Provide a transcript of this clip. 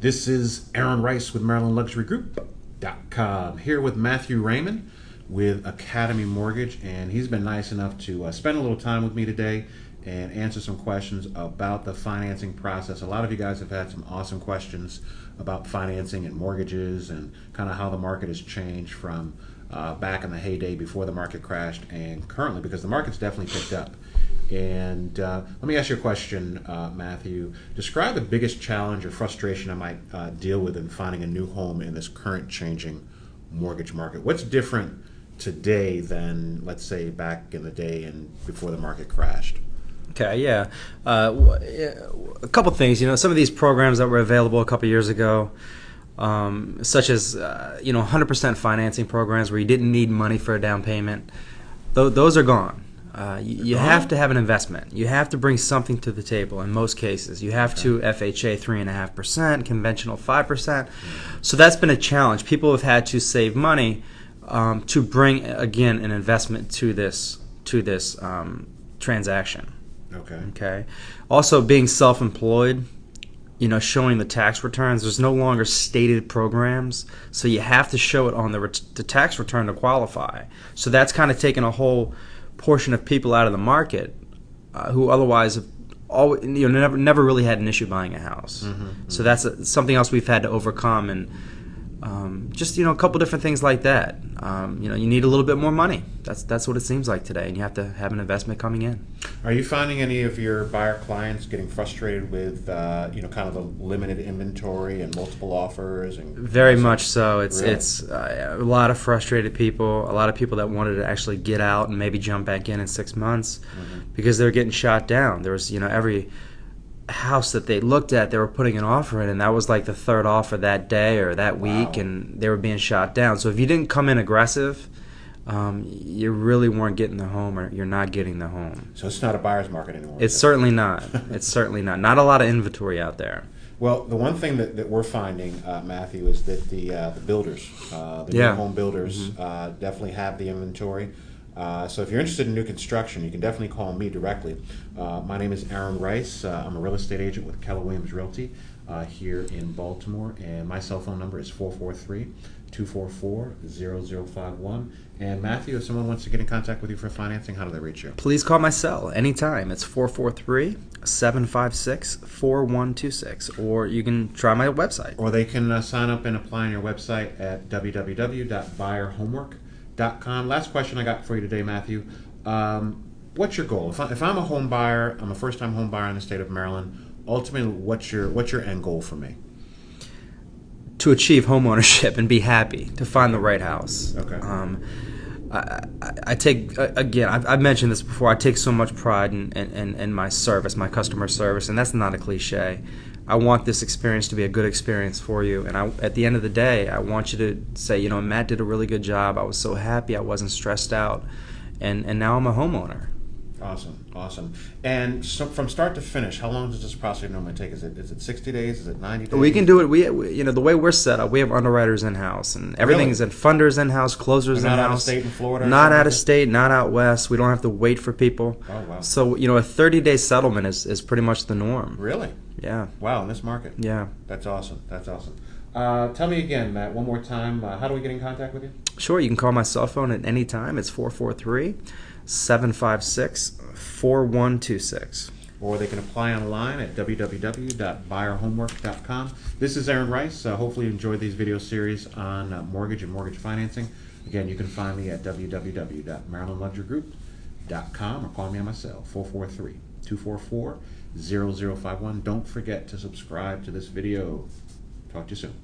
This is Aaron Rice with MarylandLuxuryGroup.com, here with Matthew Rayman with Academy Mortgage, and he's been nice enough to spend a little time with me today and answer some questions about the financing process. A lot of you guys have had some awesome questions about financing and mortgages and kind of how the market has changed from back in the heyday before the market crashed and currently, because the market's definitely picked up. And let me ask you a question, Matthew. Describe the biggest challenge or frustration I might deal with in finding a new home in this current changing mortgage market. What's different today than, let's say, back in the day and before the market crashed? Okay, yeah. A couple things. Some of these programs that were available a couple years ago, such as 100% financing programs where you didn't need money for a down payment, those are gone. You have to have an investment. You have to bring something to the table in most cases. You have to FHA 3.5%, conventional 5%. So that's been a challenge. People have had to save money to bring, again, an investment to this transaction. Okay. Also, being self-employed, showing the tax returns. There's no longer stated programs, so you have to show it on the tax return to qualify. So that's kind of taken a whole portion of people out of the market who otherwise have never really had an issue buying a house. So that's something else we've had to overcome, and just a couple different things like that. You need a little bit more money. That's what it seems like today, and you have to have an investment coming in. Are you finding any of your buyer clients getting frustrated with kind of the limited inventory and multiple offers? And very much so. It's really? A lot of frustrated people. A lot of people that wanted to actually get out and maybe jump back in 6 months because they were getting shot down. There was every house that they looked at, they were putting an offer in, and that was like the third offer that day or that week, and they were being shot down. So if you didn't come in aggressive, you really weren't getting the home, or you're not getting the home. So it's not a buyer's market anymore. It's certainly not. It's certainly not. Not a lot of inventory out there. Well, the one thing that we're finding, Matthew, is that the builders, new home builders, definitely have the inventory. So if you're interested in new construction, you can definitely call me directly. My name is Aaron Rice. I'm a real estate agent with Keller Williams Realty here in Baltimore, and my cell phone number is 443-244-0051. And Matthew, if someone wants to get in contact with you for financing, how do they reach you? Please call my cell anytime. It's 443-756-4126, or you can try my website. Or they can sign up and apply on your website at www.buyerhomework.com. Last question I got for you today, Matthew. What's your goal? If I'm a home buyer, I'm a first-time home buyer in the state of Maryland, ultimately, what's your end goal for me? To achieve home ownership and be happy, to find the right house. Okay. I take, again, I've mentioned this before, I take so much pride in my service, my customer service, and that's not a cliche. I want this experience to be a good experience for you, and at the end of the day, I want you to say, Matt did a really good job. I was so happy. I wasn't stressed out, and now I'm a homeowner. Awesome. And so from start to finish, how long does this process normally take? Is it 60 days? Is it 90 days? We can do it. We the way we're set up, we have underwriters in house, and everything is in funders in house, closers in house. Not out of state in Florida. Not out of state, not out west. We don't have to wait for people. Oh wow. So a 30-day settlement is pretty much the norm. Really? Yeah. Wow, in this market. Yeah. That's awesome. Tell me again, Matt, one more time. How do we get in contact with you? Sure. You can call my cell phone at any time. It's 443-756-4126. Or they can apply online at www.buyerhomework.com. This is Aaron Rice. Hopefully you enjoyed these video series on mortgage and mortgage financing. Again, you can find me at www.marylandluxuryGroup.com or call me on my cell, 443-244-0051. Don't forget to subscribe to this video. Talk to you soon.